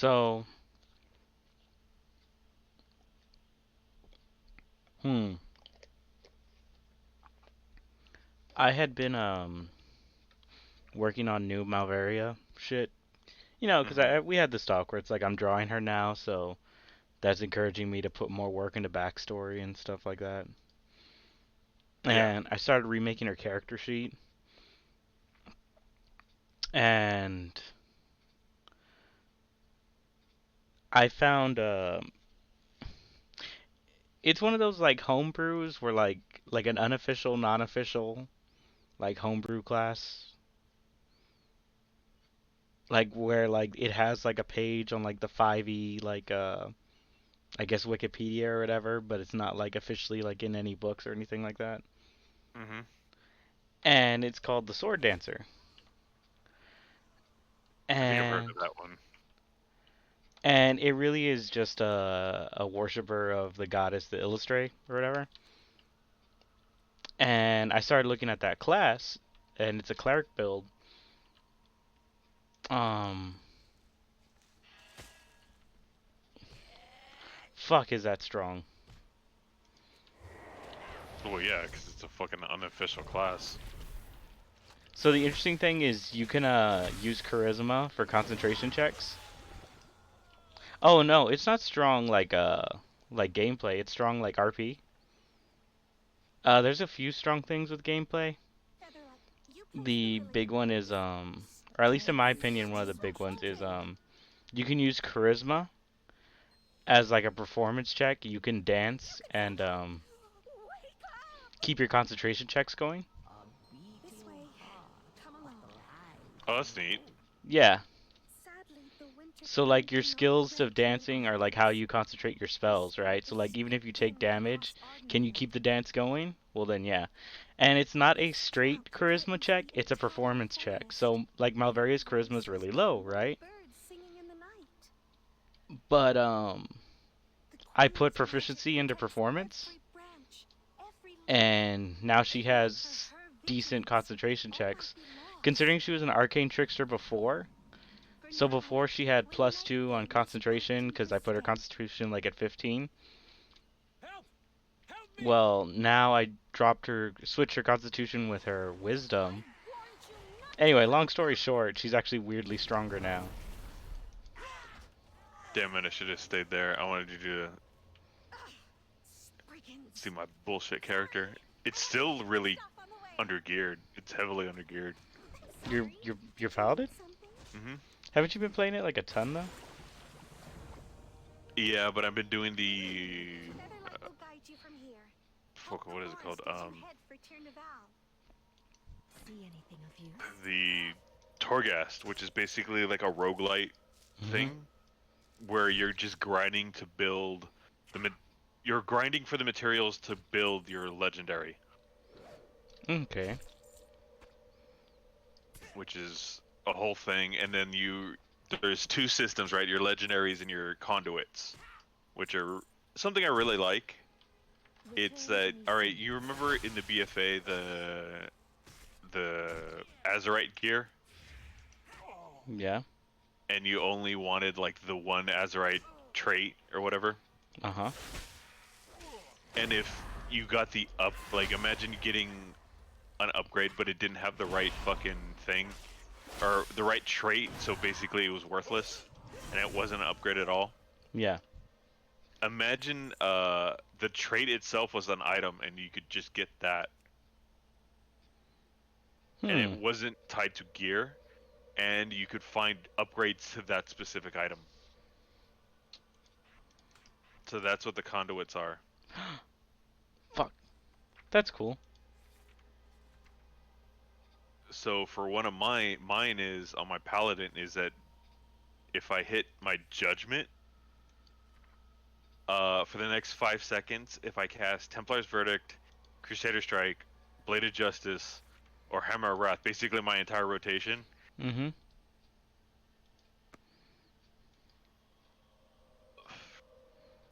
So, hmm, I had been working on new Malvaria shit. Because Mm-hmm. we had this talk where it's like I'm drawing her now, so that's encouraging me to put more work into backstory and stuff like that. Yeah. And I started remaking her character sheet, and I found it's one of those like homebrews where like an unofficial, non-official like homebrew class, like where like it has like a page on like the 5e like I guess Wikipedia or whatever, but it's not like officially like in any books or anything like that. Mm-hmm. And it's called the Sword Dancer. I think I've heard And of that one. and it really is just a worshiper of the goddess the Illustrate or whatever. And I started looking at that class, and it's a cleric build. Um, fuck, is that strong? Well, yeah, because it's a fucking unofficial class. So the interesting thing is you can use charisma for concentration checks. Oh no, it's not strong like gameplay. It's strong like RP. There's a few strong things with gameplay. The big one is or at least in my opinion, one of the big ones is you can use charisma as like a performance check. You can dance and keep your concentration checks going. Oh, that's neat. Yeah. So like your skills of dancing are like how you concentrate your spells, right? So like even if you take damage, can you keep the dance going? Well then yeah. And it's not a straight charisma check, it's a performance check. So like Malvaria's charisma is really low, right? But I put proficiency into performance and now she has decent concentration checks. Considering she was an arcane trickster before, so before she had +2 on concentration because I put her concentration like at 15. Well, now I switched her constitution with her wisdom. Anyway, long story short, she's actually weirdly stronger now. Damn it, I should have stayed there. I wanted you to see my bullshit character. It's still really undergeared. It's heavily undergeared. You're paladin? Mm-hmm. Haven't you been playing it like a ton though? Yeah, but I've been doing fuck, what is it called? The Torghast, which is basically like a roguelite Mhm. thing where you're just grinding to build you're grinding for the materials to build your legendary, Okay. which is a whole thing. And then there's two systems, right? Your legendaries and your conduits, which are something I really like. It's that all right. You remember in the BFA the Azerite gear, Yeah. and you only wanted like the one Azerite trait or whatever. Uh huh. And if you got the like imagine getting an upgrade, but it didn't have the right fucking thing or the right trait, so basically it was worthless, and it wasn't an upgrade at all. Yeah. Imagine the trait itself was an item, and you could just get that, and it Hmm. wasn't tied to gear, and you could find upgrades to that specific item. So that's what the conduits are. Fuck. That's cool. So for one of mine is on my paladin is that if I hit my judgment, for the next 5 seconds, if I cast Templar's Verdict, Crusader Strike, Blade of Justice, or Hammer of Wrath, basically my entire rotation, Mhm.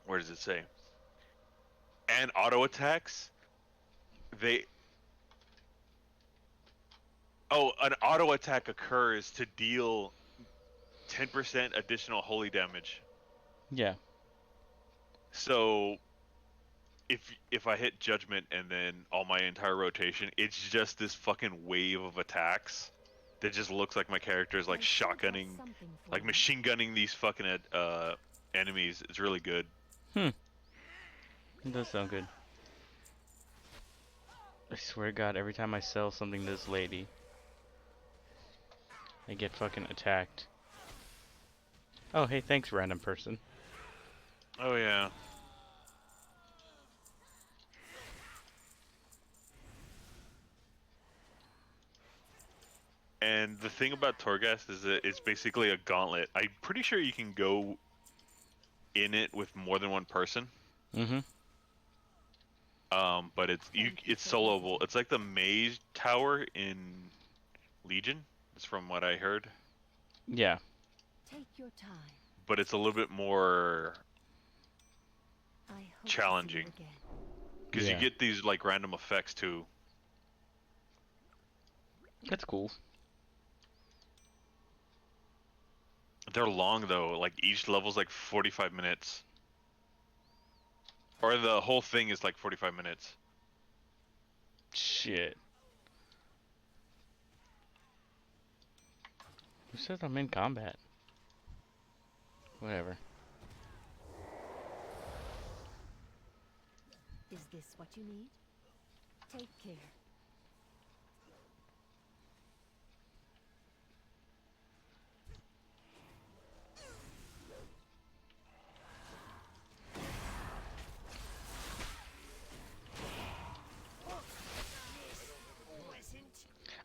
where does it say? And auto attacks, they an auto attack occurs to deal 10% additional holy damage. Yeah. So if I hit judgment and then all my entire rotation, it's just this fucking wave of attacks that just looks like my character is like shotgunning, like machine gunning these fucking enemies. It's really good. Hmm. It does sound good. I swear to God, every time I sell something to this lady, I get fucking attacked. Oh, hey, thanks, random person. Oh yeah. And the thing about Torghast is that it's basically a gauntlet. I'm pretty sure you can go in it with more than one person. Mm-hmm. But it's soloable. It's like the Maze Tower in Legion. It's from what I heard. Yeah. Take your time. But it's a little bit more I hope to see challenging you again. because you Yeah. get these like random effects too. That's cool. They're long though. Like each level's like 45 minutes, or the whole thing is like 45 minutes. Shit. Who says I'm in combat? Whatever. Is this what you need? Take care.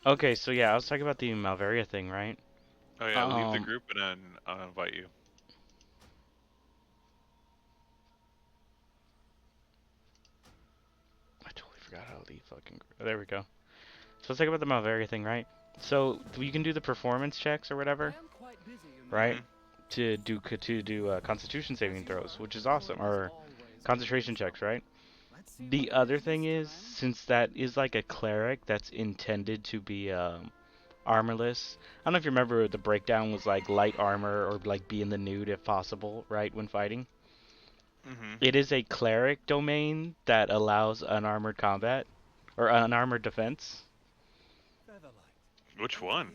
Okay, so yeah, I was talking about the Malveria thing, right? Oh yeah, leave the Um, group and then I'll invite you. I totally forgot how to leave fucking. There we go. So let's talk about the Malveria thing, right? So you can do the performance checks or whatever, right? Mhm. To do Constitution saving throws, which is awesome, or concentration checks, right? The other thing is, since that is like a cleric that's intended to be armorless. I don't know if you remember the breakdown was like light armor or like be in the nude if possible, right, when fighting. Mhm. It is a cleric domain that allows unarmored combat or unarmored defense. Which one?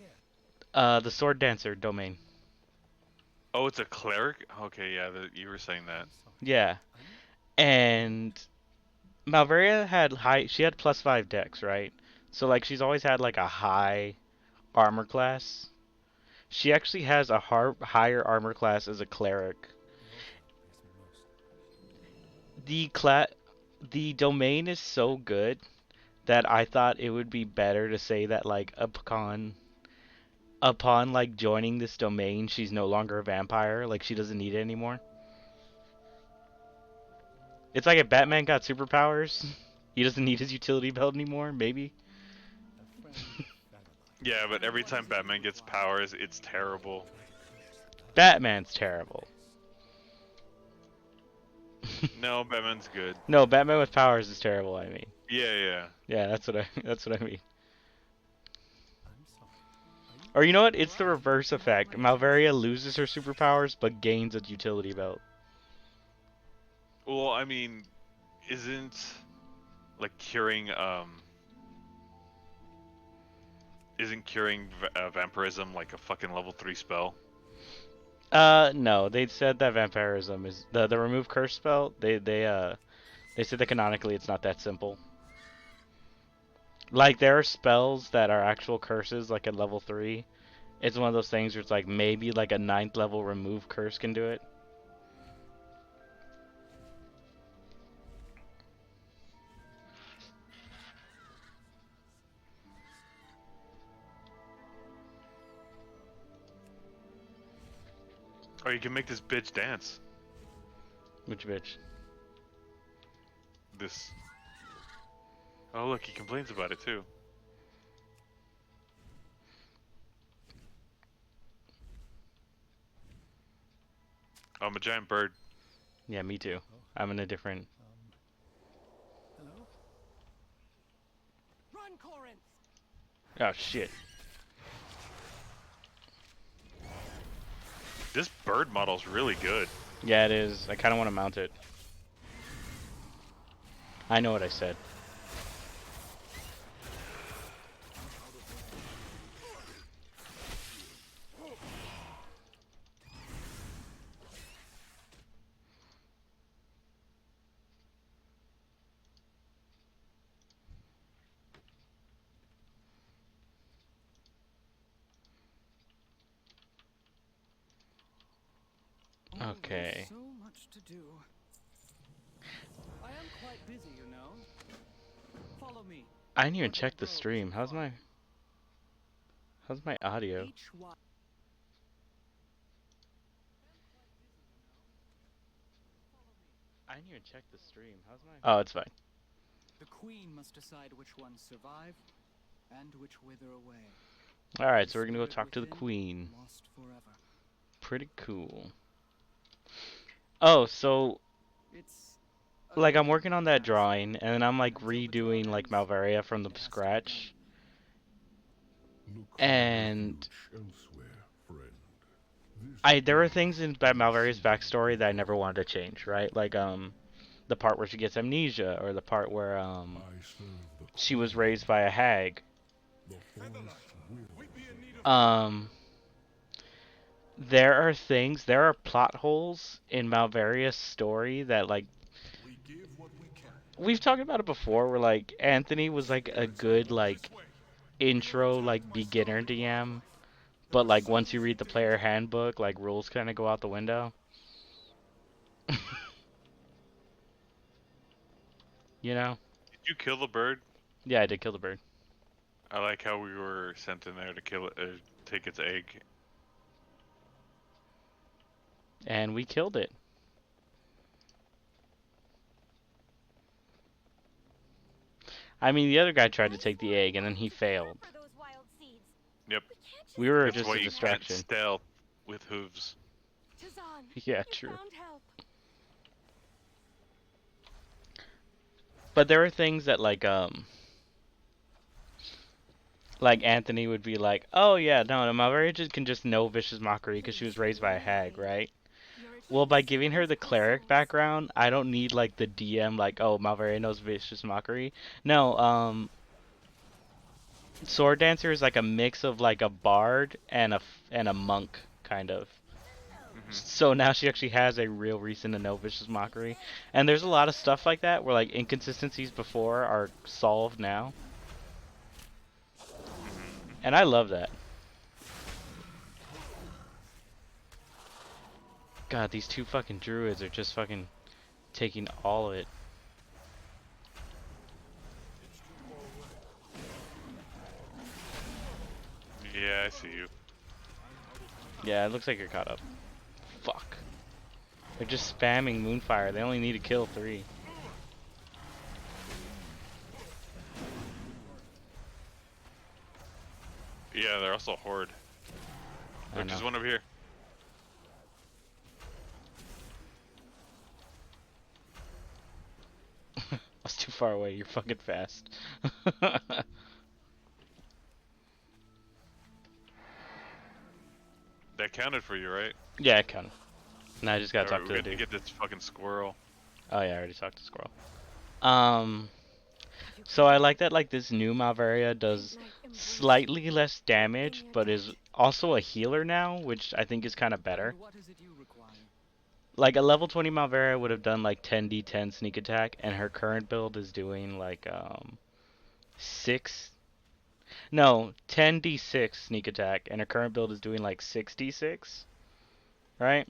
The sword dancer domain. Oh, it's a cleric. Okay, yeah, you were saying that. Yeah. And Malveria had high she had +5 dex, right? So like she's always had like a high armor class. She actually has a higher armor class as a cleric. The the domain is so good that I thought it would be better to say that like upon like joining this domain, she's no longer a vampire, like she doesn't need it anymore. It's like if Batman got superpowers, he doesn't need his utility belt anymore, maybe. Yeah, but every time Batman gets powers, it's terrible. Batman's terrible. No, Batman's good. No, Batman with powers is terrible, I mean. Yeah, yeah. Yeah, that's what I mean. Or you know what? It's the reverse effect. Malveria loses her superpowers but gains a utility belt. Well, I mean, isn't like curing isn't curing vampirism like a fucking level 3 spell? No, they said that vampirism is the remove curse spell. They said that canonically it's not that simple. Like there are spells that are actual curses, like at level 3. It's one of those things where it's like maybe like a ninth level remove curse can do it. Or you can make this bitch dance. Which bitch? This. Oh look, he complains about it too. Oh, I'm a giant bird. Yeah, me too. I'm in a different. Oh shit. This bird model's really good. Yeah, it is. I kind of want to mount it. I know what I said. Okay. So much to do. I am quite busy, you know. Follow me. I didn't even check the stream. How's my audio? Each one. I didn't even check the stream. How's my? Oh, it's fine. The queen must decide which ones survive and which wither away. All right, so we're gonna go talk to the queen. Lost forever. Pretty cool. Oh, so It's like I'm working on that drawing, and then I'm like redoing like Malvaria from the scratch. And there were things in Malvaria's backstory that I never wanted to change, right? Like the part where she gets amnesia, or the part where she was raised by a hag. There are plot holes in Malvaria's story that like we've talked about it before, where like Anthony was like a good like intro like beginner DM, but like once you read the player handbook, like rules kind of go out the window. You know? Did you kill the bird? Yeah, I did kill the bird. I like how we were sent in there to kill it, take its egg. And we killed it. I mean, the other guy tried to take the egg, and then he failed. Yep. We were That's just why a you distraction. can't stealth with hooves. Yeah, true. But there are things that like Anthony would be like, oh yeah, no, Malvaria can just know Vicious Mockery because she was raised by a hag, right? Well, by giving her the cleric background, I don't need like the DM like, oh, Malvaria knows Vicious Mockery. No, Sword Dancer is like a mix of like a bard and a monk kind of. So now she actually has a real reason to know Vicious Mockery. And there's a lot of stuff like that where like inconsistencies before are solved now. And I love that. God, these two fucking druids are just fucking taking all of it. Yeah, I see you. Yeah, it looks like you're caught up. Fuck. They're just spamming Moonfire. They only need to kill 3. Yeah, they're also horde. Look, there's one over here. I was too far away. You're fucking fast. That counted for you, right? Yeah, it counted. Now I just gotta talk to we the have to dude. get this fucking squirrel. Oh yeah, I already talked to Squirrel. So I like that like this new Malvaria does slightly less damage, but is also a healer now, which I think is kind of better. What is it you require? Like a level 20 Malvaria would have done like 10d10 sneak attack, and her current build is doing like 10d6 sneak attack, and her current build is doing like 6d6, right?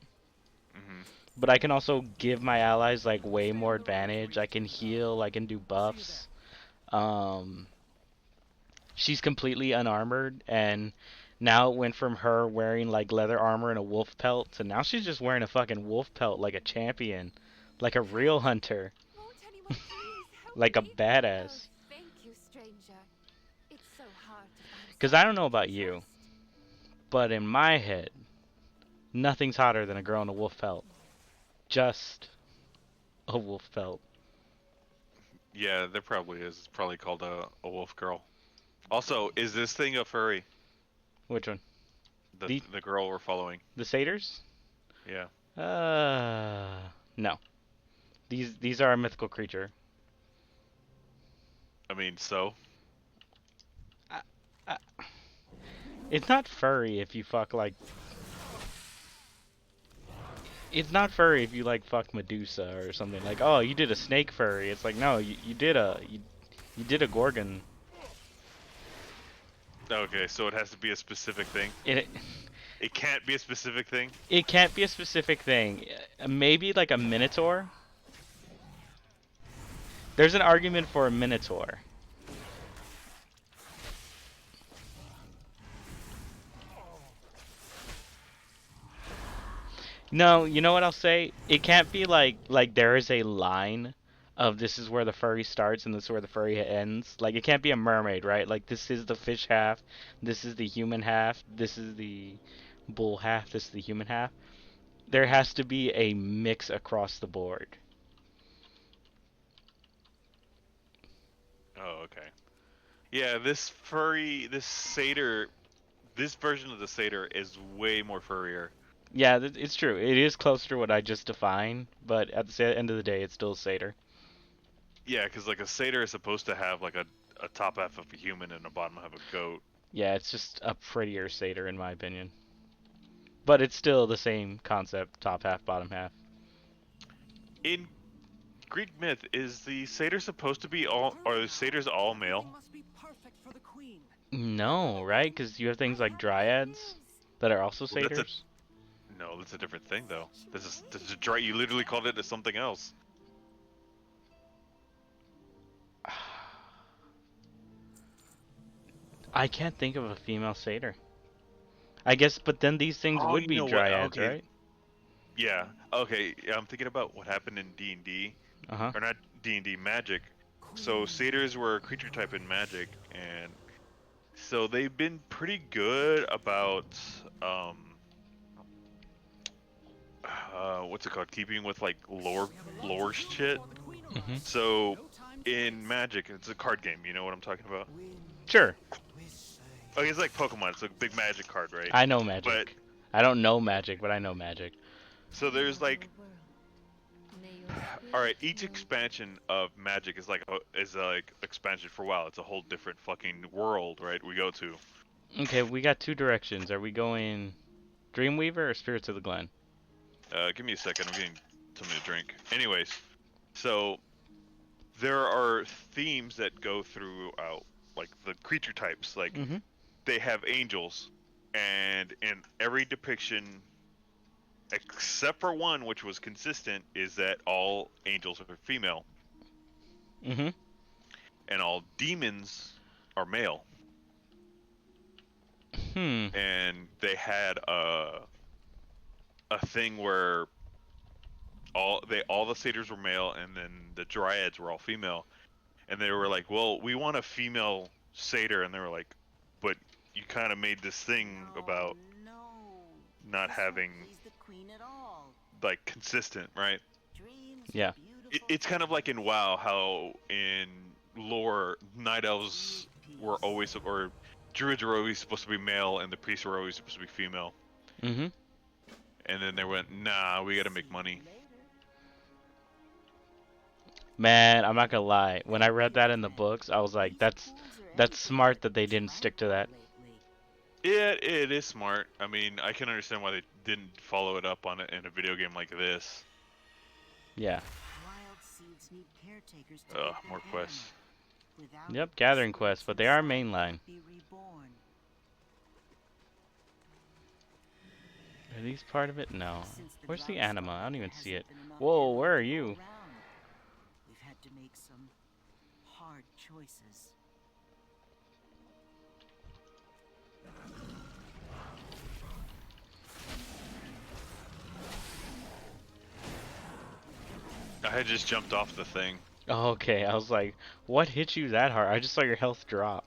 But I can also give my allies like way more advantage. I can heal, I can do buffs. She's completely unarmored, and now it went from her wearing like leather armor and a wolf pelt to now she's just wearing a fucking wolf pelt like a champion, like a real hunter, like a badass. Thank you, stranger. It's so hard to find. Because I don't know about you, but in my head, nothing's hotter than a girl in a wolf pelt. Just a wolf pelt. Yeah, there probably is. It's probably called a wolf girl. Also, is this thing a furry? Which one? The girl we're following. The satyrs? Yeah. No. These are a mythical creature. I mean, so. I, I, it's not furry if you fuck like. It's not furry if you like fuck Medusa or something like. Oh, you did a snake furry. It's like no, you did you did a gorgon. Okay, so it has to be a specific thing. It It can't be a specific thing. it can't be a specific thing. Maybe like a minotaur. There's an argument for a minotaur. No, you know what I'll say? It can't be like there is a line of this is where the furry starts and this is where the furry ends. Like it can't be a mermaid, right? Like this is the fish half, this is the human half, this is the bull half, this is the human half. There has to be a mix across the board. Oh, okay. Yeah, this satyr, this version of the satyr is way more furrier. Yeah, it's true. It is closer to what I just defined, but at the end of the day, it's still satyr. Yeah, because like a satyr is supposed to have like a top half of a human and a bottom half of a goat. Yeah, it's just a prettier satyr in my opinion. But it's still the same concept, top half, bottom half. In Greek myth, is the satyr supposed to be all? Are the satyrs all male? Everything must be perfect for the queen. No, right? Because you have things like dryads that are also Well, that's a satyrs. no. That's a different thing though. This is a dry. You literally called it something else. I can't think of a female satyr. I guess, but then these things Oh, would you be know what? dryads, Okay, right? yeah. Okay, yeah, I'm thinking about what happened in D&D, Uh-huh. or not D&D Magic. So satyrs were a creature type in Magic, and so they've been pretty good about what's it called? Keeping with like lore shit. Mm-hmm. So in Magic, it's a card game. You know what I'm talking about? Sure. Okay, it's like Pokemon. It's a big Magic card, right? I know But magic. I don't know magic, but I know magic. so there's like, May your all spirit right, each move expansion of Magic is like expansion for WoW. It's a whole different fucking world, right? We go to. Okay, we got two directions. Are we going Dreamweaver or Spirits of the Glen? Give me a second. I'm getting something to drink. Anyways, so there are themes that go throughout, like the creature types. Like Mm-hmm. they have angels, and in every depiction, except for one, which was consistent, is that all angels are female, Mm-hmm. and all demons are male. Hmm. And they had a thing where all the satyrs were male, and then the dryads were all female. And they were like, "Well, we want a female satyr," and they were like, "But you kind of made this thing about no. not This having won't please the queen at all. like consistent, right?" Dreams Yeah. are beautiful. It's kind of like in WoW, how in lore, night elves were always, or druids were always supposed to be male, and the priests were always supposed to be female. Mm-hmm. And then they went, "Nah, we gotta make money." Man, I'm not gonna lie. When I read that in the books, I was like, that's smart that they didn't stick to that. Yeah, it is smart. I mean, I can understand why they didn't follow it up on it in a video game like this. Yeah. Wild seeds need caretakers to Ugh, take more them quests. in. Without Yep, it, gathering spirits quests, but they are inside mainline. cannot be reborn. Are these part of it? No. Since Where's the drought anima? I don't started, even there see it. hasn't been enough Whoa, animal where are to go you? around. We've had to make some hard choices. I had just jumped off the thing. Oh, okay, I was like, what hit you that hard? I just saw your health drop.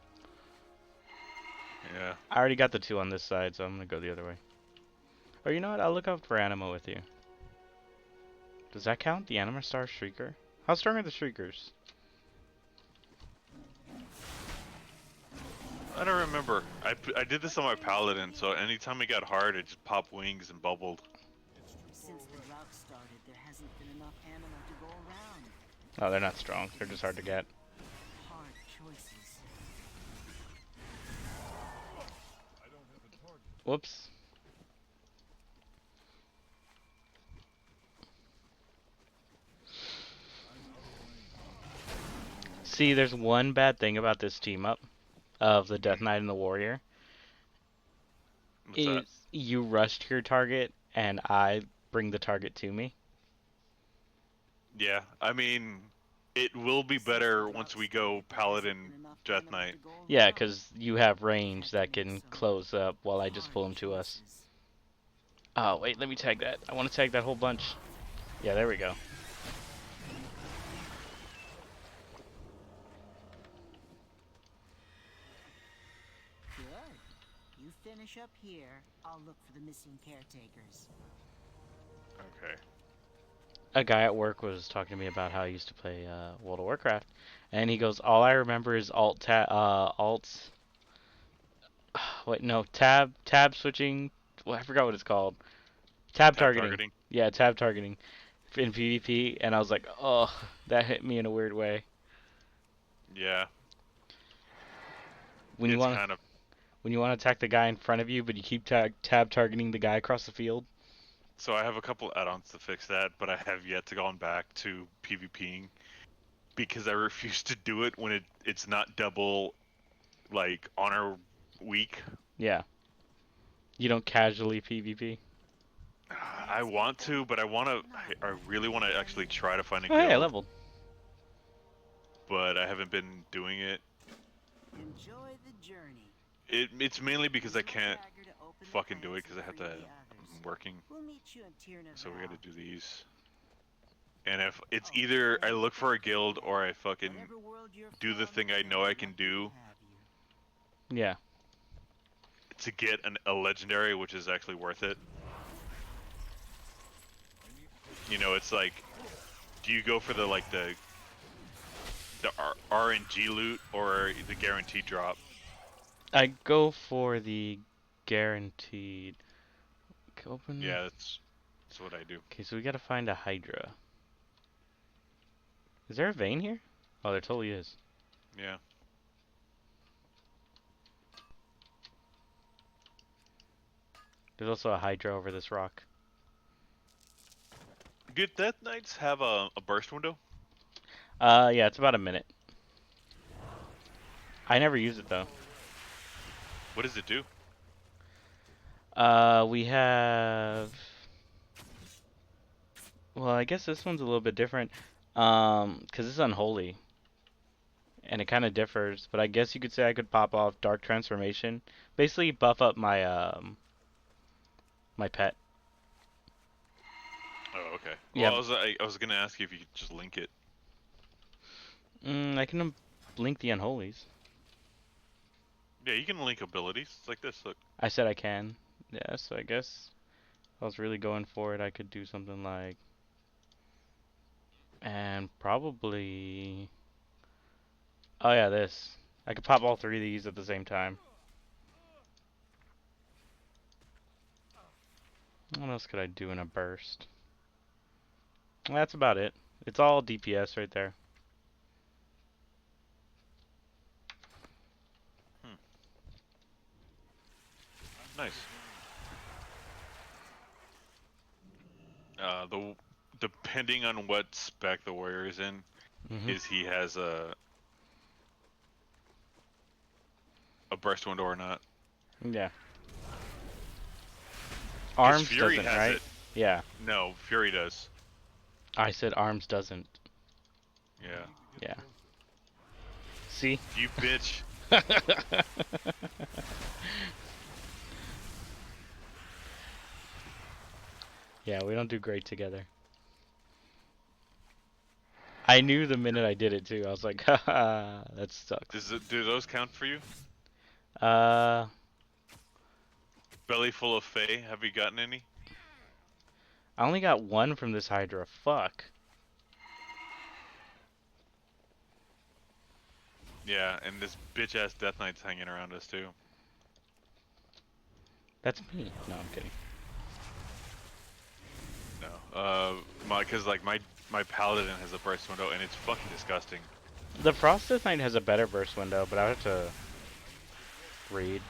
Yeah. I already got the two on this side, so I'm gonna go the other way. Or you know what? I'll look out for anima with you. Does that count? The anima star shrieker? How strong are the shriekers? I don't remember. I did this on my paladin, so anytime it got hard, it just popped wings and bubbled. Oh, they're not strong. They're just hard to get. Hard choices. Whoops. See, there's one bad thing about this team up of the Death Knight and the Warrior. What's that? Is you rush to your target and I bring the target to me. Yeah, I mean, it will be better once we go Paladin Death Knight. Yeah, because you have range that can close up while I just pull them to us. Oh, wait, let me tag that. I want to tag that whole bunch. Yeah, there we go. Good. You finish up here, I'll look for the missing caretakers. Okay. A guy at work was talking to me about how he used to play World of Warcraft, and he goes, "All I remember is alt. Wait, no, tab switching. Well, I forgot what it's called. Tab Tab targeting. targeting. Yeah, tab targeting in PvP." And I was like, "Oh, that hit me in a weird way." Yeah, When you it's want kind of. when you want to attack the guy in front of you, but you keep tab targeting the guy across the field. So I have a couple add-ons to fix that, but I have yet to go back to PvPing because I refuse to do it when it's not double like honor week. Yeah, you don't casually PvP. I want to, but I really want to actually try to find a Oh, hey, I guild, leveled. but I haven't been doing it. Enjoy the journey. It's mainly because I can't Dagger to open the fucking do it plans because I and have free to. the I'm others. working, We'll meet you in Tierna so we got Val. to do these. And if it's Oh, either I and look for a guild or I fucking whatever world you're do the from, thing I they're know I can lucky to do have you. Yeah. to get a legendary, which is actually worth it. You know, it's like, do you go for the RNG loot or the guaranteed drop? I go for the guaranteed. Open. Yeah, that's what I do. Okay, so we gotta find a Hydra. Is there a vein here? Oh, there totally is. Yeah. There's also a Hydra over this rock. Do Death Knights have a burst window? Yeah, it's about a minute. I never use it though. What does it do? We have. Well, I guess this one's a little bit different. 'Cause it's unholy. And it kind of differs, but I guess you could say I could pop off Dark Transformation. Basically buff up my pet. Oh, okay. Yeah, Well, I was gonna ask you if you could just link it. I can link the unholies. Yeah, you can link abilities. It's like this. Look. I said I can. Yeah, so I guess if I was really going for it, I could do something like, and probably, oh yeah, this. I could pop all three of these at the same time. What else could I do in a burst? That's about it. It's all DPS right there. Hmm. Nice. The depending on what spec the warrior is in, Hmm. is he has a burst window or not? Yeah. Because Arms Fury doesn't, has right? it. Yeah. No, Fury does. I said arms doesn't. Yeah. Yeah. See? You bitch. Yeah, we don't do great together. I knew the minute I did it too. I was like, haha, that sucks. Do those count for you? Uh, Belly full of Fae. Have you gotten any? I only got one from this Hydra. Fuck. Yeah, and this bitch ass Death Knight's hanging around us too. That's me. No, I'm kidding. No. Cause like My paladin has a burst window, and it's fucking disgusting. The Frost Death Knight has a better burst window, but I would have to read.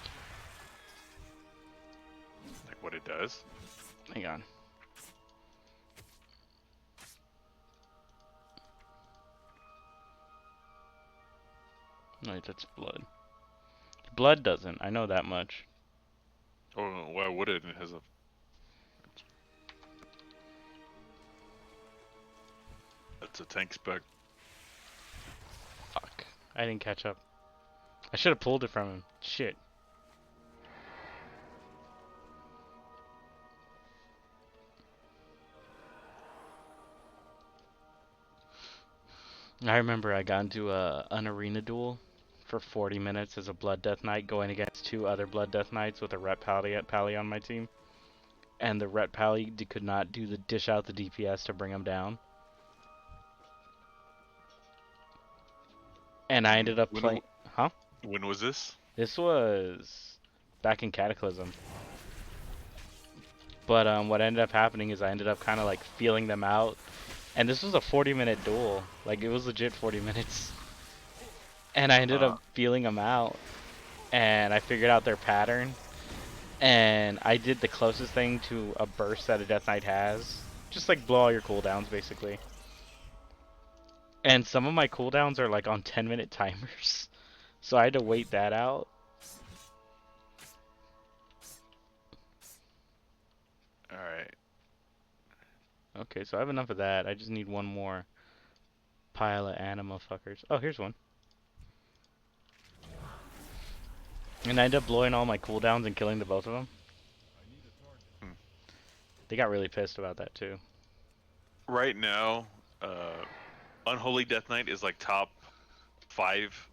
Like what it does. Hang on. No, that's blood. Blood doesn't. I know that much. Oh, why would it? It has a. That's a tank spec. Fuck. I didn't catch up. I should have pulled it from him. Shit. I remember I got into an arena duel for 40 minutes as a Blood Death Knight going against 2 other Blood Death Knights with a Ret Pally on my team. And the Ret Pally could not do the dish out the DPS to bring him down. And I ended up playing... Huh? When was this? This was back in Cataclysm. But what ended up happening is I ended up kind of like feeling them out. And this was a 40-minute duel. Like, it was legit 40 minutes. And I ended up feeling them out. And I figured out their pattern. And I did the closest thing to a burst that a Death Knight has. Just like blow all your cooldowns, basically. And some of my cooldowns are like on 10-minute timers. So I had to wait that out. Alright. Okay, so I have enough of that. I just need one more pile of anima fuckers. Oh, here's one. And I ended up blowing all my cooldowns and killing the both of them. They got really pissed about that too. Right now, Unholy Death Knight is like top 5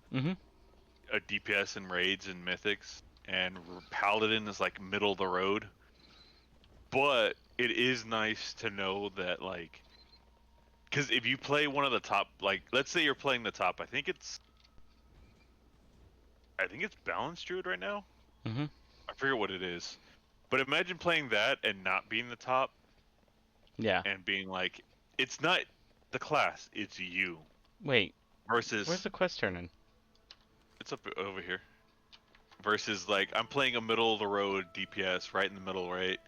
DPS in raids and mythics, and Paladin is like middle of the road. But it is nice to know that, like, because if you play one of the top, like, let's say you're playing the top, I think it's Balanced Druid right now. I forget what it is, but imagine playing that and not being the top. Yeah. And being like, it's not the class, it's you. Wait. Versus. Where's the quest turning? It's up over here. Versus, like, I'm playing a middle of the road DPS right in the middle, right?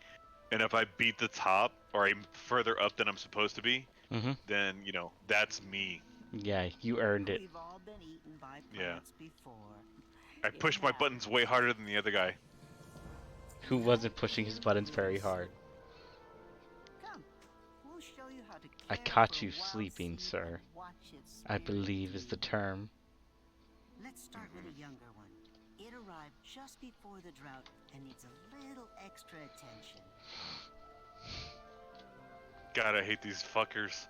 And if I beat the top, or I'm further up than I'm supposed to be, then, you know, that's me. Yeah, you earned it. We've all been eaten by Yeah. plants before. I push my buttons way harder than the other guy. Who wasn't pushing his buttons very hard? Come, we'll show you how to I care caught for you a wild sleeping, seed sir. and watch it I spirit believe is the you. term. Let's start with a younger one. It arrived just before the drought and needs a little extra attention. God, I hate these fuckers.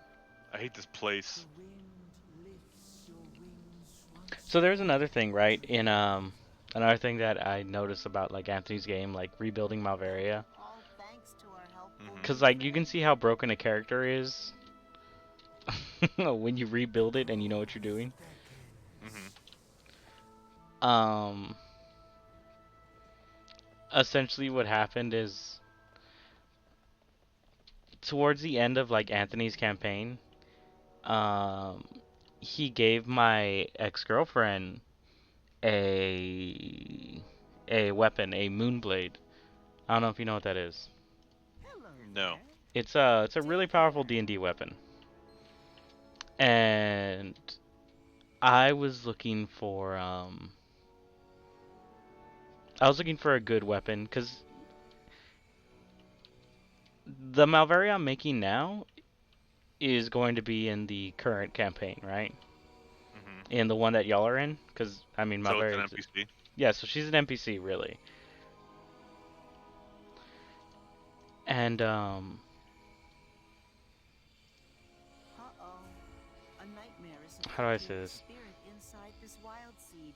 I hate this place. So there's another thing, right? In another thing that I noticed about like Anthony's game, like rebuilding Malveria. All thanks to our helpful Cause like you can see how broken a character is when you rebuild it and you know what you're doing. Essentially what happened is towards the end of like Anthony's campaign, he gave my ex-girlfriend a weapon, a Moonblade. I don't know if you know what that is. Hello No. there. It's a really powerful D&D weapon. And I was looking for a good weapon cuz the Malveria I'm making now is going to be in the current campaign, right? In the one that y'all are in, cuz I mean So Malveria. it's an NPC? Yeah, so she's an NPC really. And Uh-oh. A nightmare is how do I say afflicting the this? spirit inside this wild seed.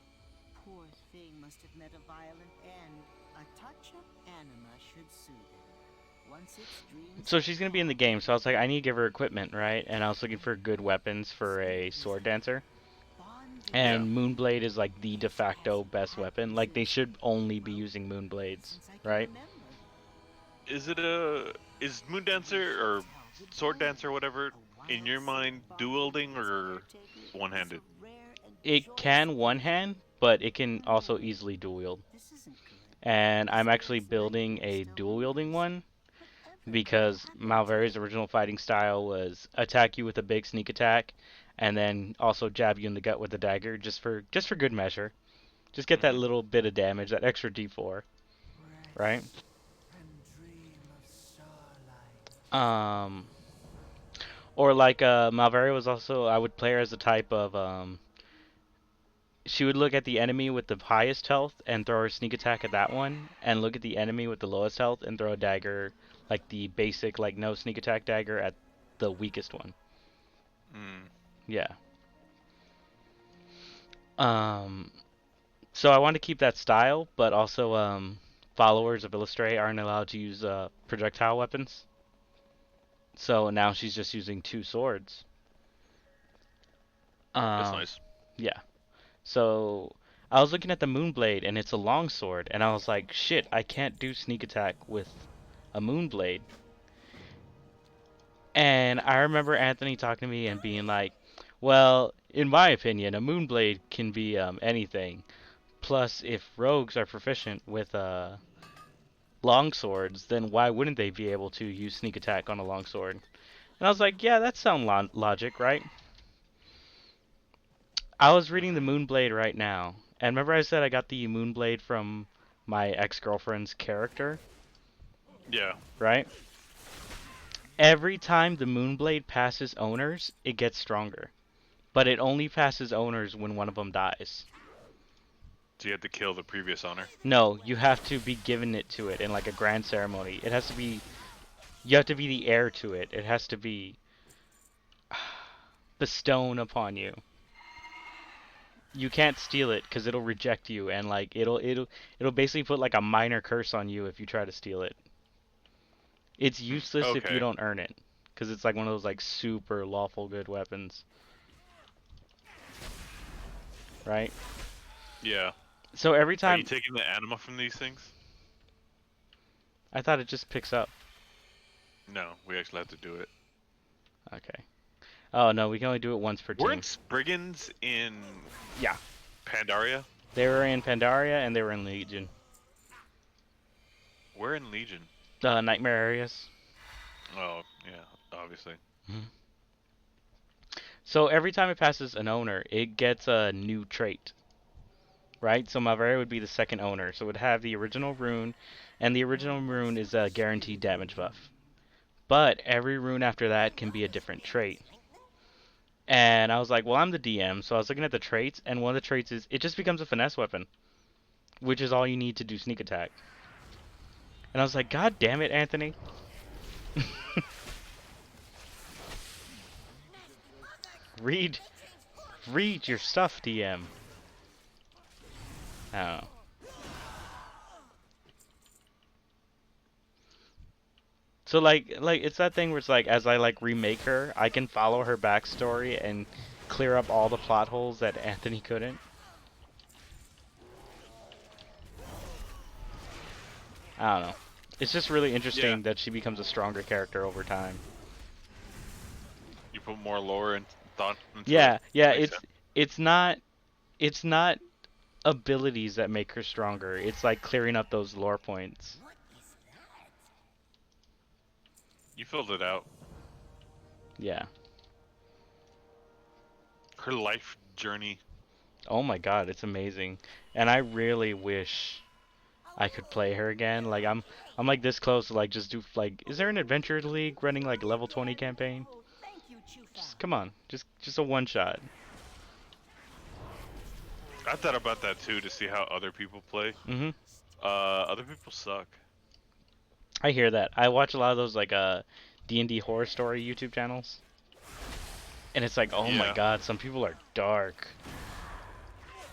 Poor thing must have met a violent end. A touch of anima should soothe it. Once its dreams So she's gonna be in the game, so I was like, I need to give her equipment, right? And I was looking for good weapons for a sword dancer. And Moonblade is like the de facto best weapon. Like they should only be using Moonblades, right? Is Moon Dancer or Sword Dancer, whatever, in your mind dual wielding or one-handed? It can one hand, but it can also easily dual wield. This isn't good. And I'm This actually feels like building a missed dual wielding opportunities. one Whatever could have because happened to Malvary's original fighting style was attack you with a big sneak attack and then also jab you in the gut with a dagger just for good measure. Just get that Mm-hmm. little bit of damage, that extra D4, right? Rest and dream of starlight. Um or like Malvary was also I would play her as a type of she would look at the enemy with the highest health and throw her sneak attack at that one, and look at the enemy with the lowest health and throw a dagger, like the basic, like no sneak attack dagger at the weakest one. Mm. Yeah. Um. So I want to keep that style, but also followers of Illustrae aren't allowed to use projectile weapons. So now she's just using two swords. That's Um. nice. Yeah. So I was looking at the Moonblade, and it's a long sword, and I was like, shit, I can't do sneak attack with a Moonblade. And I remember Anthony talking to me and being like, well, in my opinion, a Moonblade can be anything. Plus, if rogues are proficient with long swords, then why wouldn't they be able to use sneak attack on a long sword? And I was like, yeah, that sounds logic, right? I was reading the Mm-hmm. Moonblade right now, and remember I said I got the Moonblade from my ex-girlfriend's character, Yeah. right? Every time the Moonblade passes owners, it gets stronger. But it only passes owners when one of them dies. So you had to kill the previous owner. No, you have to be given it to it in like a grand ceremony. It has to be, you have to be the heir to it. It has to be bestowed upon you. You can't steal it because it'll reject you and like it'll basically put like a minor curse on you if you try to steal it. It's useless if you Okay. don't earn it because it's like one of those like super lawful good weapons, right? Yeah. So every Are you time taking the anima from these things? I thought it just picks up. No, we actually have to do it. Okay. Oh no, we can only do it once per team. Weren't Spriggans in Yeah. Pandaria? They were in Pandaria and they were in Legion. We're in Legion. Nightmare areas. Oh, yeah, obviously. Mhm. So every time it passes an owner, it gets a new trait, right? So Malvaria would be the second owner, so it would have the original rune, and the original rune is a guaranteed damage buff. But every rune after that can be a different trait. And I was like, well, I'm the DM, so I was looking at the traits, and one of the traits is it just becomes a finesse weapon, which is all you need to do sneak attack. And I was like, God damn it, Anthony. read read your stuff, DM. I don't know. So like it's that thing where it's like as I like remake her, I can follow her backstory and clear up all the plot holes that Anthony couldn't. I don't know. It's just really Yeah, interesting that she becomes a stronger character over time. you put more lore and thought into it. Yeah, yeah, Makes sense. it's not it's not abilities that make her stronger. It's like clearing up those lore points. You filled it out. Yeah. Her life journey. Oh my god, it's amazing. And I really wish I could play her again. Like I'm like this close to like just do like is there an Adventure League running like a level 20 campaign? Thank you, Chufa. Just come on. Just a one shot. I thought about that too to see how other people play. Mhm. Other people suck. I hear that. I watch a lot of those like D&D horror story YouTube channels. And it's like, "Oh my Yeah. god, some people are dark."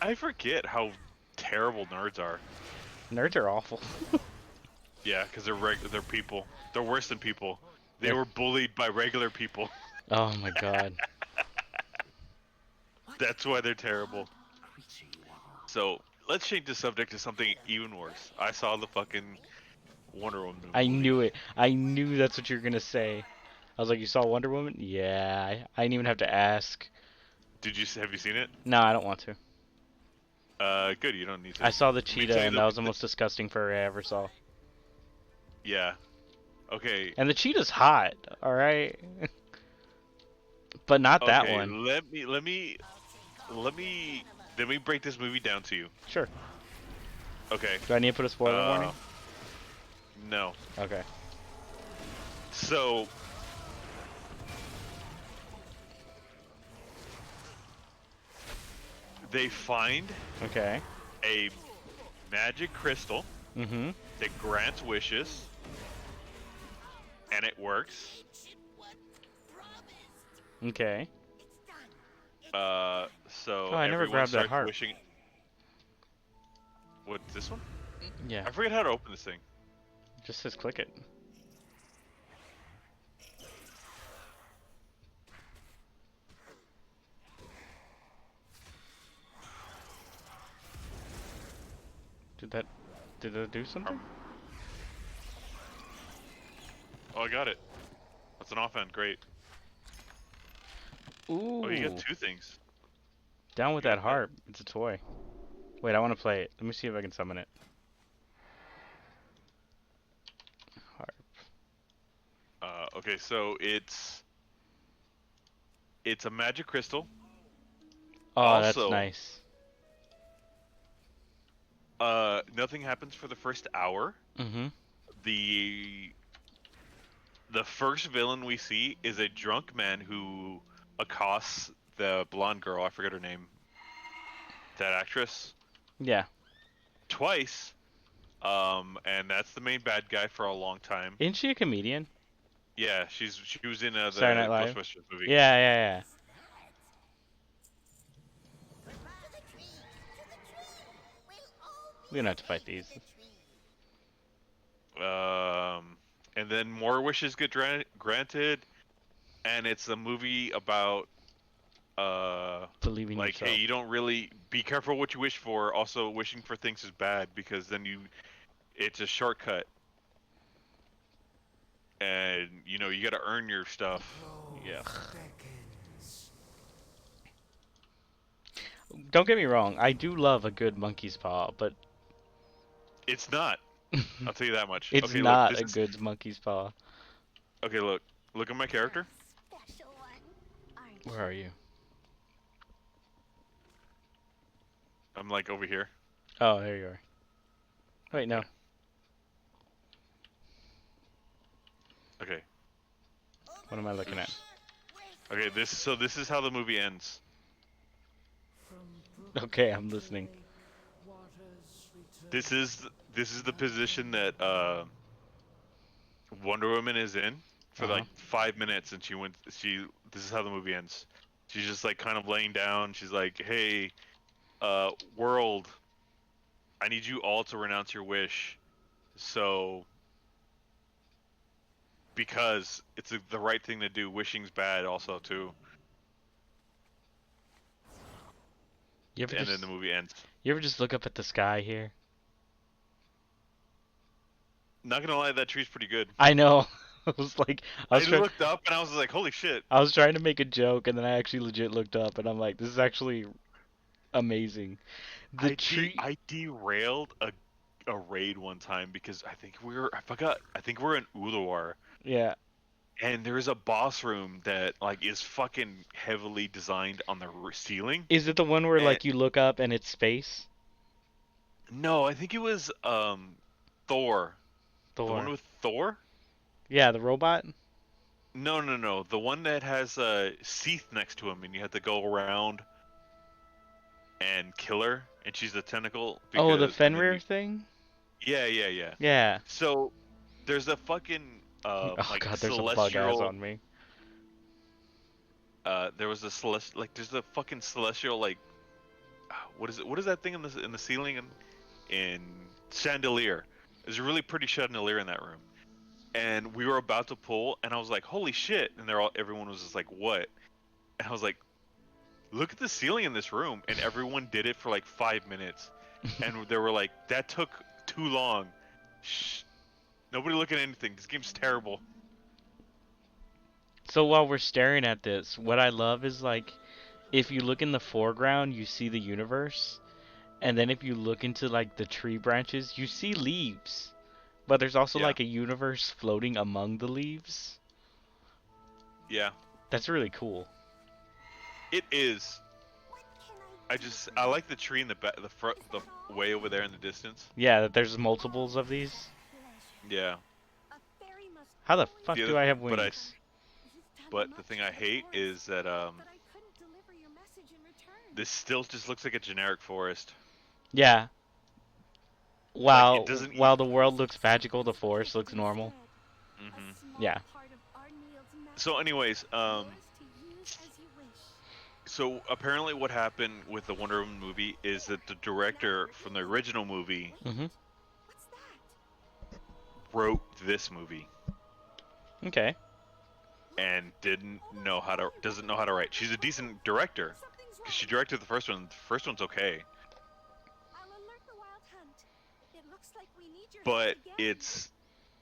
I forget how terrible nerds are. Nerds are awful. Yeah, because they're people. They're worse than people. They They're- were bullied by regular people. oh my god. That's why they're terrible. So let's change the subject to something even worse. I saw the fucking Wonder Woman I movie. knew it. I knew that's what you were going to say. I was like, you saw Wonder Woman? Yeah, I didn't even have to ask. Have you seen it? No, I don't want to. Good. You don't need to. I saw the Let me cheetah, tell you and that was the most disgusting fur I ever saw. yeah. Okay. And the cheetah's hot, all right, but not that Okay. one. Let me break this movie down to you. Sure. Okay. Do I need to put a spoiler Uh, warning? no. Okay. So they find Okay. a magic crystal Mm-hmm. that grants wishes, and it works. Okay. So Oh, I never everyone grabbed that starts harp. wishing. What, this one? Yeah. I forget how to open this thing. Just says click it. Did that do something? Oh, I got it. That's an offhand. Great. Ooh. Oh, you got two things. Down with You that got harp. It's a toy. Wait, I want to play it. Let me see if I can summon it. Harp. Okay, so it's a magic crystal. Oh, that's Also, nice. nothing happens for the first hour. Mm-hmm. The the first villain we see is a drunk man who accosts the blonde girl. I forget her name. That actress. Yeah. Twice. And that's the main bad guy for a long time. Isn't she a comedian? Yeah, she was in Saturday Night the Live? Ghostbusters movie. Yeah, yeah, We don't have to fight these. And then more wishes get granted, and it's a movie about Believe in like, hey, yourself. you don't really be careful what you wish for. Also, wishing for things is bad because then it's a shortcut, and you got to earn your stuff. Yeah. Don't get me wrong. I do love a good monkey's paw, but It's not. I'll tell you that much. it's Okay, look, not this a is good monkey's paw. okay. Look at my character. Special one, aren't Where are you? I'm like over here. Oh, there you are. Wait, no. Yeah. Okay. What am I looking at? Okay. This is how the movie ends. Okay, I'm listening. This is this is the position that Wonder Woman is in for Uh-huh. like 5 minutes, and this is how the movie ends. She's just like kind of laying down. She's like, "Hey, world, I need you all to renounce your wish." So because it's the right thing to do. Wishing's bad, also too. You ever And then just the movie ends. you ever just look up at the sky here? Not gonna lie, that tree's pretty good. I know. I was like, I looked up and I was like, "Holy shit!" I was trying to make a joke, and then I actually legit looked up, and I'm like, this is actually amazing. The tree. I derailed a raid one time because I forgot, I think we're in Ulduar, Yeah. and there's a boss room that like is fucking heavily designed on the ceiling. Is it the one where And like you look up and it's space? no, I think it was Thor. The one Thor. with Thor? Yeah, the robot. No, no, no. The one that has Seath next to him, and you have to go around and kill her, and she's a tentacle Oh, the because, and then Fenrir thing. yeah, yeah, yeah. Yeah. So there's a fucking Oh like God, there's a bug eyes celestial. on me. There was a there's a fucking celestial like what is it? What is that thing in the ceiling in chandelier? There's a really pretty chandelier in that room, and we were about to pull, and I was like, "Holy shit!" And everyone was just like, "What?" And I was like, "Look at the ceiling in this room," and everyone did it for like 5 minutes, and they were like, "That took too long." Shh. Nobody look at anything. This game's terrible. So while we're staring at this, what I love is like if you look in the foreground, you see the universe, and then if you look into like the tree branches, you see leaves. But there's also Yeah. like a universe floating among the leaves. Yeah. That's really cool. It is. I like the tree in the back, the front, the way over there in the distance. Yeah, that there's multiples of these. Yeah. How the fuck The do other, I have but wings? the thing I hate is that this still just looks like a generic forest. Yeah. Like it While doesn't. while the world looks magical, the forest looks normal. Yeah. So, anyways, so apparently what happened with the Wonder Woman movie is that the director from the original movie Mhm. wrote this movie Okay. and doesn't know how to write. She's a decent director because she directed the first one. The first one's okay, but it's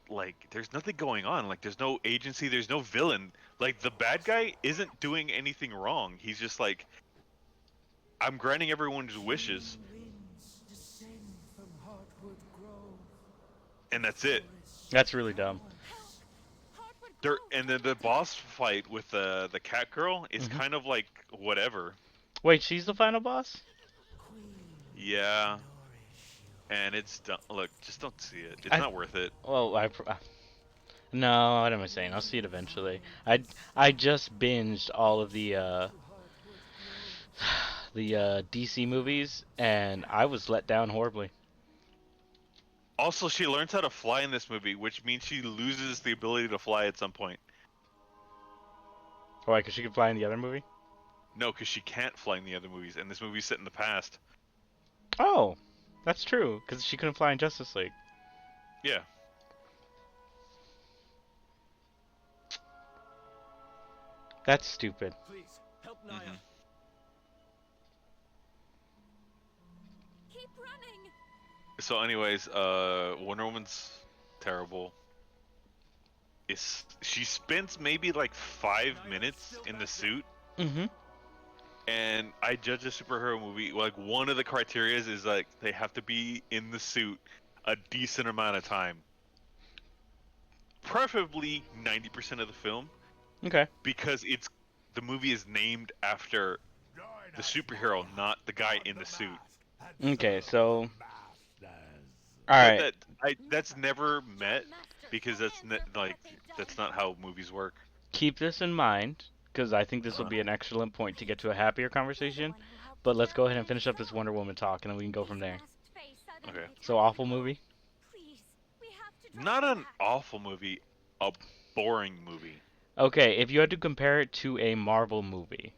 like there's nothing going on. Like there's no agency, there's no villain. Like the bad guy isn't doing anything wrong. He's just like, I'm granting everyone's wishes, and that's it. That's really dumb. And then the boss fight with the cat girl is Mhm. kind of like whatever. Wait, she's the final boss? Yeah, and it's done. Look, just don't see it. It's not worth it. Well, no, what am I saying? I'll see it eventually. I just binged all of the DC movies, and I was let down horribly. Also, she learns how to fly in this movie, which means she loses the ability to fly at some point. Why? Because she could fly in the other movie? No, because she can't fly in the other movies, and this movie's set in the past. Oh, that's true. Because she couldn't fly in Justice League. Yeah. That's stupid. Please, help Naya. Mhm. Keep running. So, anyways, Wonder Woman's terrible. She spends maybe like 5 minutes in the suit, Mm-hmm. and I judge a superhero movie. Like one of the criteria is like they have to be in the suit a decent amount of time, preferably 90% of the film, Okay. because the movie is named after the superhero, not the guy in the suit. Okay, so... But Alright. that's never met because that's not how movies work. Keep this in mind, because I think this will be an excellent point to get to a happier conversation. But let's go ahead and finish up this Wonder Woman talk, and then we can go from there. Okay. So, awful movie? Not an awful movie, a boring movie. Okay, if you had to compare it to a Marvel movie.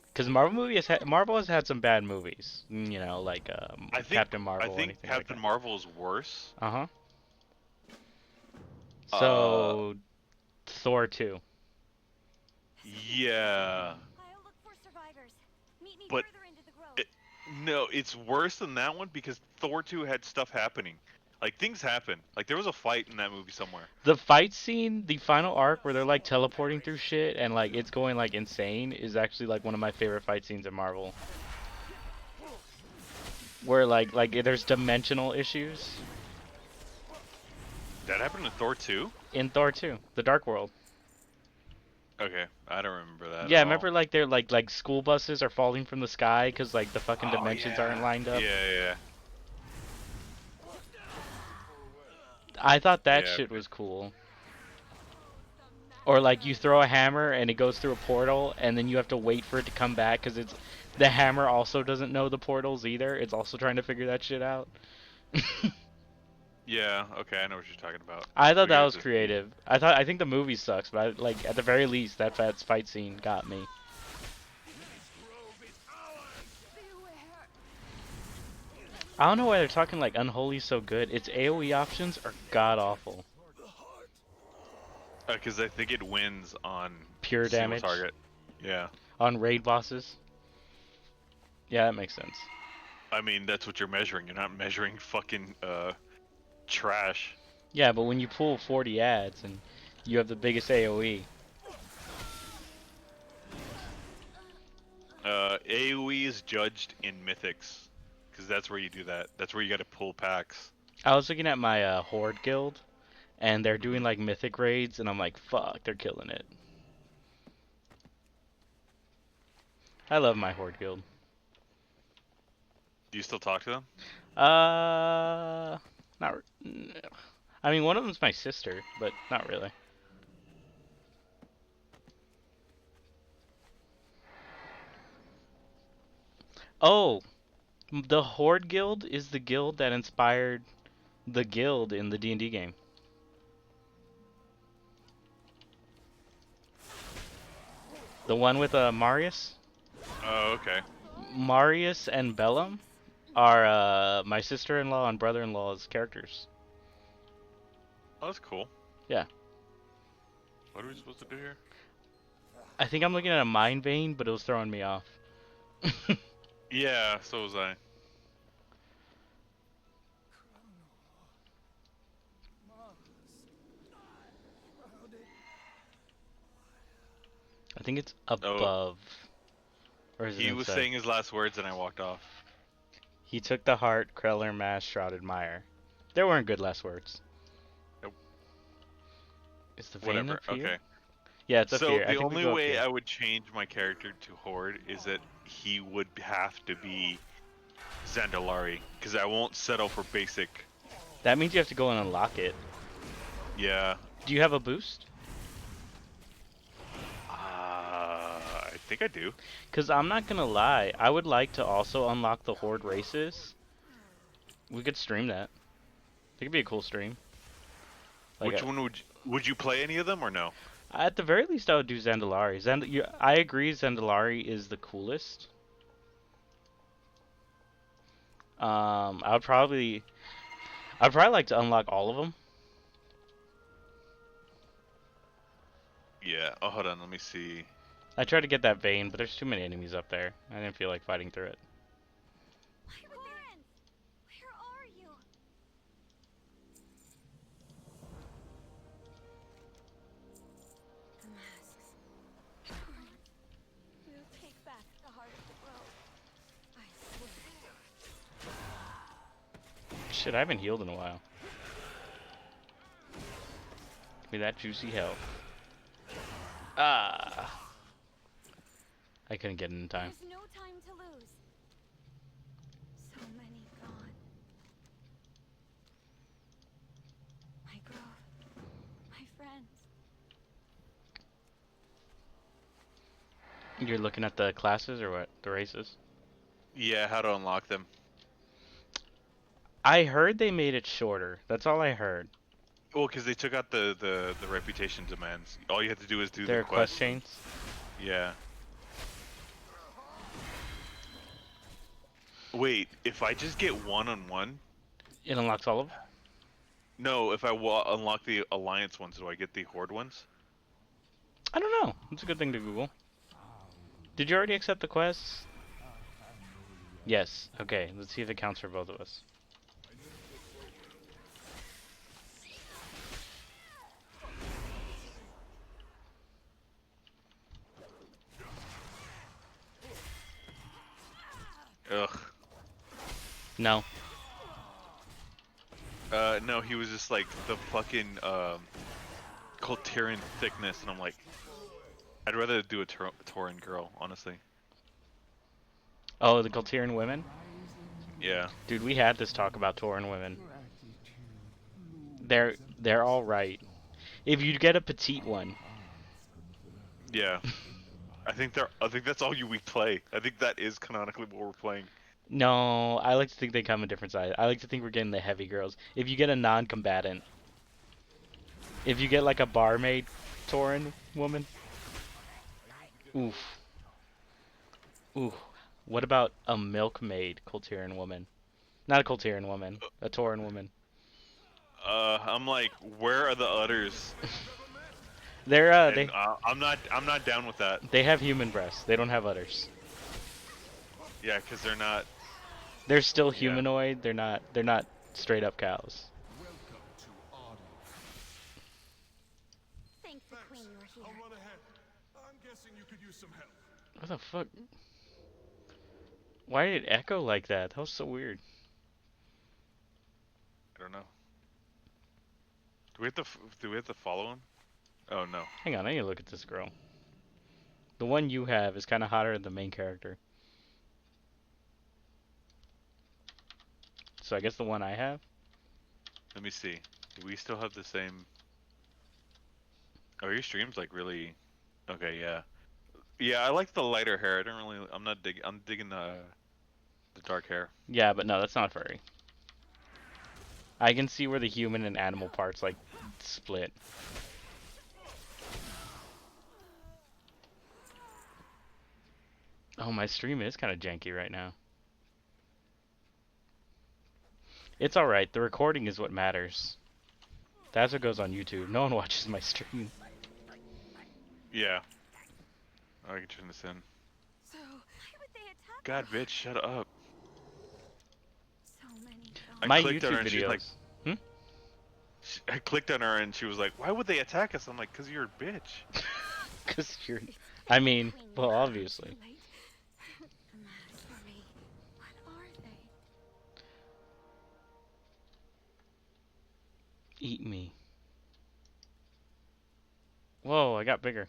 Because Marvel has had some bad movies. You know, like Captain Marvel I or think anything Captain like Marvel is worse. that. Uh-huh. So, Thor 2. Yeah. But no, it's worse than that one because Thor 2 had stuff happening. Like things happen. Like there was a fight in that movie somewhere. The fight scene, the final arc where they're like teleporting through shit and like it's going like insane is actually like one of my favorite fight scenes in Marvel. Where like there's dimensional issues That happened in Thor 2? in Thor 2, The Dark World. Okay, I don't remember that. Yeah, at all. remember like they're like school buses are falling from the sky cuz like the fucking Oh, dimensions yeah. aren't lined up. Yeah. I thought that Yeah. shit was cool. Or like you throw a hammer and it goes through a portal and then you have to wait for it to come back cuz it's the hammer also doesn't know the portals either. It's also trying to figure that shit out. Yeah, okay, I know what you're talking about. I thought So that here's was the- creative. I think the movie sucks, but like at the very least that fight scene got me. I don't know why they're talking like Unholy so good. Its AoE options are god awful. Because I think it wins on Pure single damage target. Yeah. on raid bosses. Yeah, that makes sense. I mean, that's what you're measuring. You're not measuring fucking trash. Yeah, but when you pull 40 ads and you have the biggest AoE, AoE is judged in Mythics, because that's where you do that. That's where you got to pull packs. I was looking at my Horde guild, and they're doing Hmm. like mythic raids, and I'm like, fuck, they're killing it. I love my Horde guild. Do you still talk to them? Not. I mean, one of them's my sister, but not really. Oh, the Horde guild is the guild that inspired the guild in the D&D game. The one with Marius. Oh, okay. Marius and Bellum are my sister-in-law and brother-in-law's characters. Oh, that's cool. Yeah. What are we supposed to do here? I think I'm looking at a mind vein, but it was throwing me off. Yeah, so was I. I think it's Oh, above. Or is it he was inside? saying his last words and I walked off. He took the heart, Kreller, Mass, Shrouded Mire. There weren't good last words. Nope. Is the vein Whatever. up here? Okay. Yeah, it's up So here. I the think we only go up way here. I would change my character to Horde is that he would have to be Zandalari, because I won't settle for basic. That means you have to go and unlock it. Yeah. Do you have a boost? I think I do. Because I'm not going to lie. I would like to also unlock the Horde races. We could stream that. It could be a cool stream. Like Which one would you play any of them or no? at the very least, I would do Zandalari. I agree Zandalari is the coolest. I'd probably like to unlock all of them. Yeah. Oh, hold on. Let me see. I tried to get that vein, but there's too many enemies up there. I didn't feel like fighting through it. Corin, where are you? The masks. Corin, we'll take back the heart of the world. I swear. Shit, I haven't healed in a while. Give me that juicy health. Ah! I couldn't get in time. There's no time to lose. So many gone. My grove. My friends. You're looking at the classes or what? The races? Yeah, how to unlock them. I heard they made it shorter. That's all I heard. Well, because they took out the reputation demands. All you have to do is do the Their quest quests. chains. Yeah. Wait, if I just get one-on-one? It unlocks all of them? No, if I unlock the Alliance ones, do I get the Horde ones? I don't know. It's a good thing to Google. Did you already accept the quests? Yes. Okay, let's see if it counts for both of us. Ugh. No. No, he was just like the fucking Colterian thickness, and I'm like, I'd rather do a Tauren girl, honestly. Oh, the Galterian women? Yeah. Dude, we had this talk about Tauren women. They're all right. If you get a petite one. Yeah. I think that's all we play. I think that is canonically what we're playing. No, I like to think they come in different sizes. I like to think we're getting the heavy girls. If you get a non-combatant. If you get like a barmaid Tauren woman. Oof. Ooh. What about a milkmaid Colterian woman? Not a Colterian woman. A Tauren woman. I'm like, where are the udders? They're And I'm not down with that. they have human breasts. They don't have udders. Yeah, because they're not. They're still Yeah. humanoid. They're not straight up cows. Thank the queen you're here. I'll run ahead. I'm guessing you could use some help. What the fuck? Why did it echo like that? That was so weird. I don't know. Do we have to follow him? Oh no. Hang on, I need to look at this girl. The one you have is kind of hotter than the main character. So I guess the one I have? Let me see. Do we still have the same? Oh, your stream's like really. Okay, yeah. Yeah, I like the lighter hair. I don't really. I'm not digging. I'm digging the dark hair. Yeah, but no, that's not furry. I can see where the human and animal parts like split. Oh, my stream is kind of janky right now. It's alright, the recording is what matters. That's what goes on YouTube. No one watches my stream. Yeah. Oh, I can turn this in. So, why would they attack God, us? bitch, shut up. So many I My clicked on her YouTube and she's like, videos. I clicked on her and she was like, "Why would they attack us?" I'm like, "Cause you're a bitch." Cause you're... I mean, well, obviously. Too late. As for me, what are they? Eat me. Whoa, I got bigger.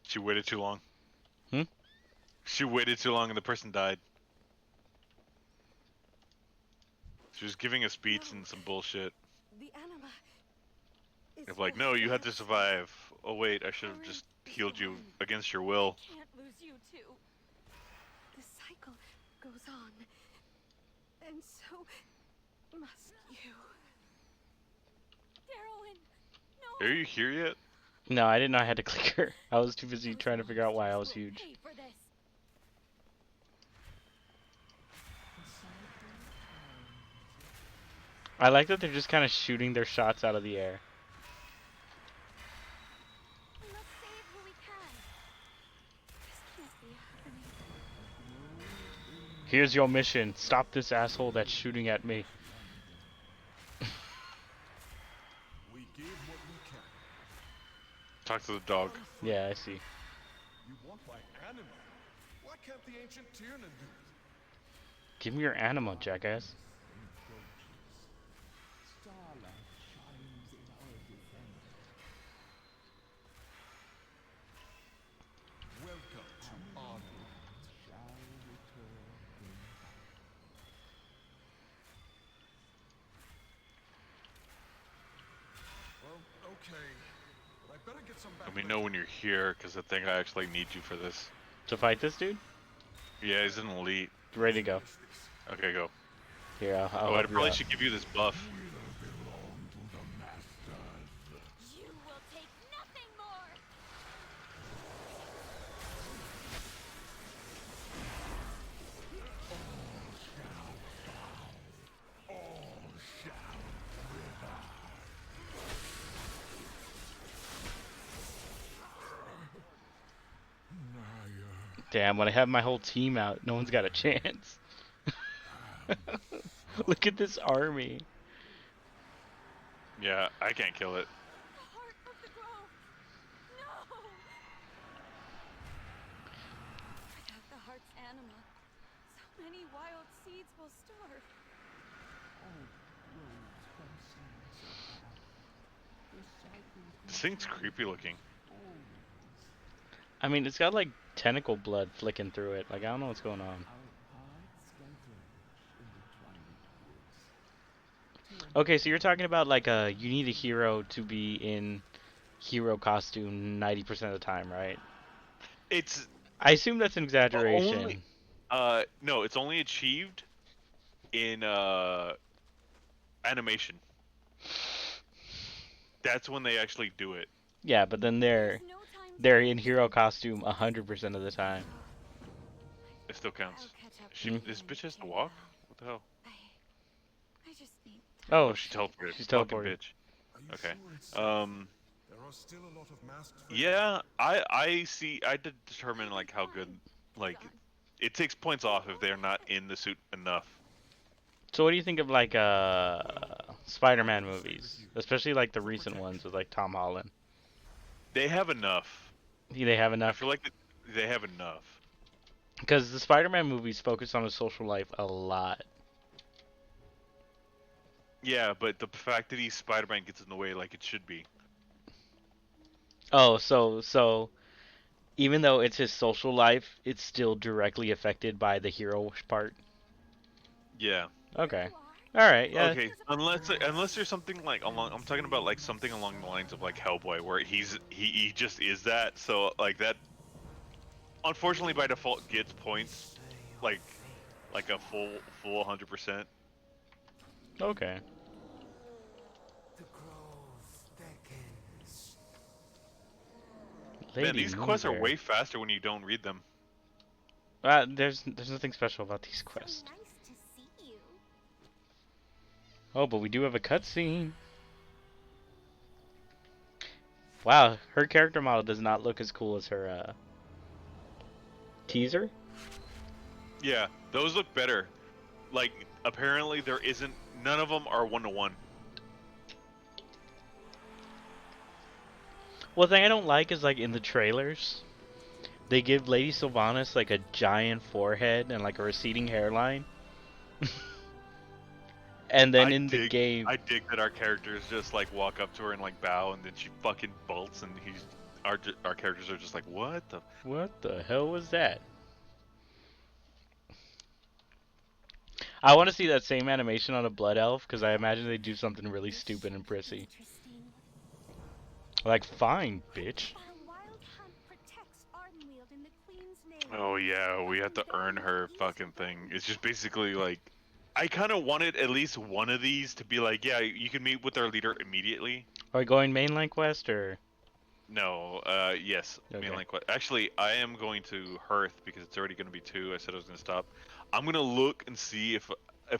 She waited too long. Hmm? She waited too long and the person died. She was giving a speech and some bullshit. The anima is Of like, no, you have to survive. Oh wait, I should have just healed you against your will. Can't lose you too. The cycle goes on, and so must you. Darylyn, no. Are you here yet? No, I didn't know I had to click her. I was too busy trying to figure out why I was huge. Pay for this. I like that they're just kind of shooting their shots out of the air. We must save who we can. This can't be happening. Here's your mission. Stop this asshole that's shooting at me. We give what we can. Talk to the dog. Yeah, I see. You want my anima? Why can't the ancient Tiernan do it? Give me your anima, jackass. Welcome to Ardenweald. Well, okay. But I better get some back. Let me know when you're here, because I think I actually need you for this. To fight this dude? Yeah, he's an elite. Ready to go. Okay, go. Here, I'll Oh, I help you probably out. should give you this buff. You will take nothing more. Damn, when I have my whole team out, no one's got a chance. Look at this army. Yeah, I can't kill it. The heart of the grove. No. Without the heart's anima, so many wild seeds will starve. This thing's creepy looking. I mean, it's got like tentacle blood flicking through it. Like, I don't know what's going on. Okay, so you're talking about like you need a hero to be in hero costume 90% of the time, right? It's I assume that's an exaggeration. no, it's only achieved in animation. That's when they actually do it. Yeah, but then they're There's no time to they're in hero costume 100% of the time. It still counts. I'll catch up She, with this you, bitch has to Kira. walk? What the hell? I just need Oh, She teleported. she's Fucking teleported. bitch. Are you Okay. sure it's safe? There are still a lot of masked threats. Yeah, I see. I did determine like how good, like, it takes points off if they're not in the suit enough. So what do you think of like Spider-Man movies, especially like the recent ones with like Tom Holland? They have enough. Do they have I enough? feel like they have enough. Because the Spider-Man movies focus on his social life a lot. Yeah, but the fact that he's Spider-Man gets in the way like it should be. Oh, so even though it's his social life, it's still directly affected by the hero part. Yeah. Okay. You are? All right. Yeah. Okay, unless there's something like along, I'm talking about like something along the lines of like Hellboy, where he just is that. So like that, unfortunately by default gets points, like a full 100%. Okay. The grove beckons. Man, Lady these quests are Moonbear. way faster when you don't read them. There's nothing special about these quests. So nice to see you. Oh, but we do have a cutscene. Wow, her character model does not look as cool as her teaser. Yeah, those look better. Like apparently there isn't, none of them are 1-to-1. One thing I don't like is like in the trailers, they give Lady Sylvanas like a giant forehead and like a receding hairline. And then I in the dig game, I dig that our characters just like walk up to her and like bow, and then she fucking bolts, and our characters are just like, what the? what the hell was that? I want to see that same animation on a blood elf because I imagine they do something really This stupid and should be prissy. interesting. Like, fine, bitch. Our wild hunt protects Ardenweald in the Queen's name. Oh yeah, we have to earn her fucking thing. It's just basically like, I kind of wanted at least one of these to be like, yeah, you can meet with our leader immediately. Are we going mainline quest or? No, yes, Okay. mainline quest. Actually, I am going to Hearth because it's already going to be 2. I said I was going to stop. I'm gonna look and see if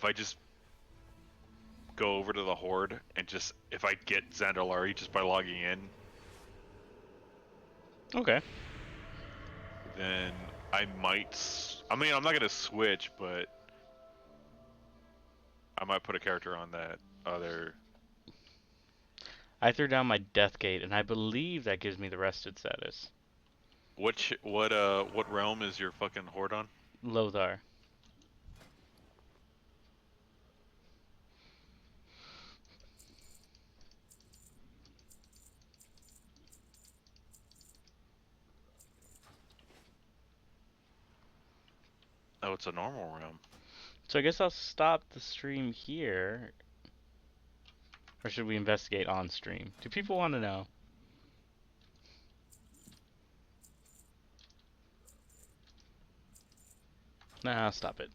I just go over to the Horde and just if I get Zandalari just by logging in, Okay. then I might. I mean, I'm not gonna switch, but I might put a character on that other. I threw down my death gate, and I believe that gives me the rested status. What realm is your fucking Horde on? Lothar. Oh, it's a normal realm. So I guess I'll stop the stream here. Or should we investigate on stream? Do people want to know? Nah, I'll stop it.